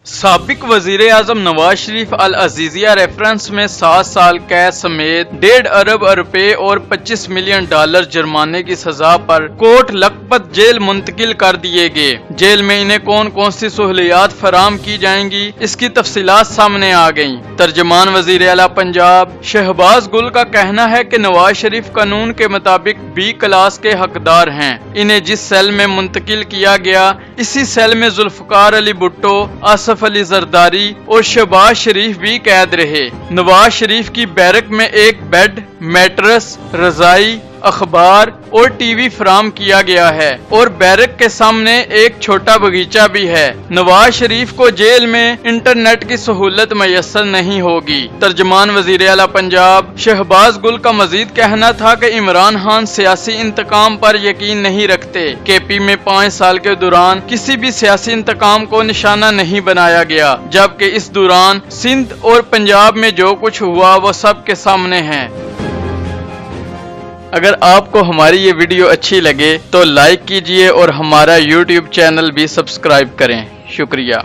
साबिक वजीर आजम नवाज शरीफ अल अजीजिया रेफरेंस में 7 साल कैद समेत 1.5 अरब रुपए और $25 मिलियन जुर्माने की सजा पर कोट लखपत जेल मुंतकिल कर दिए गए। जेल में इन्हें कौन कौन सी सहूलियात फराम की जाएंगी, इसकी तफसीलात सामने आ गयी। तर्जमान वजीर आला पंजाब शहबाज गुल का कहना है कि नवाज शरीफ कानून के मुताबिक B क्लास के हकदार हैं। इन्हें जिस सेल में मुंतकिल किया गया, इसी सेल में जुल्फकार अली भुट्टो, आसफ अली जरदारी और शहबाज शरीफ भी कैद रहे। नवाज शरीफ की बैरक में एक बेड, मैट्रेस, रजाई, अखबार और टीवी फराम किया गया है और बैरक के सामने एक छोटा बगीचा भी है। नवाज शरीफ को जेल में इंटरनेट की सहूलत मैसर नहीं होगी। तर्जमान वजीर आला पंजाब शहबाज गुल का मजीद कहना था कि इमरान खान सियासी इंतकाम पर यकीन नहीं रखते। KP में 5 साल के दौरान किसी भी सियासी इंतकाम को निशाना नहीं बनाया गया, जबकि इस दौरान सिंध और पंजाब में जो कुछ हुआ वो सबके सामने है। अगर आपको हमारी ये वीडियो अच्छी लगे तो लाइक कीजिए और हमारा YouTube चैनल भी सब्सक्राइब करें। शुक्रिया।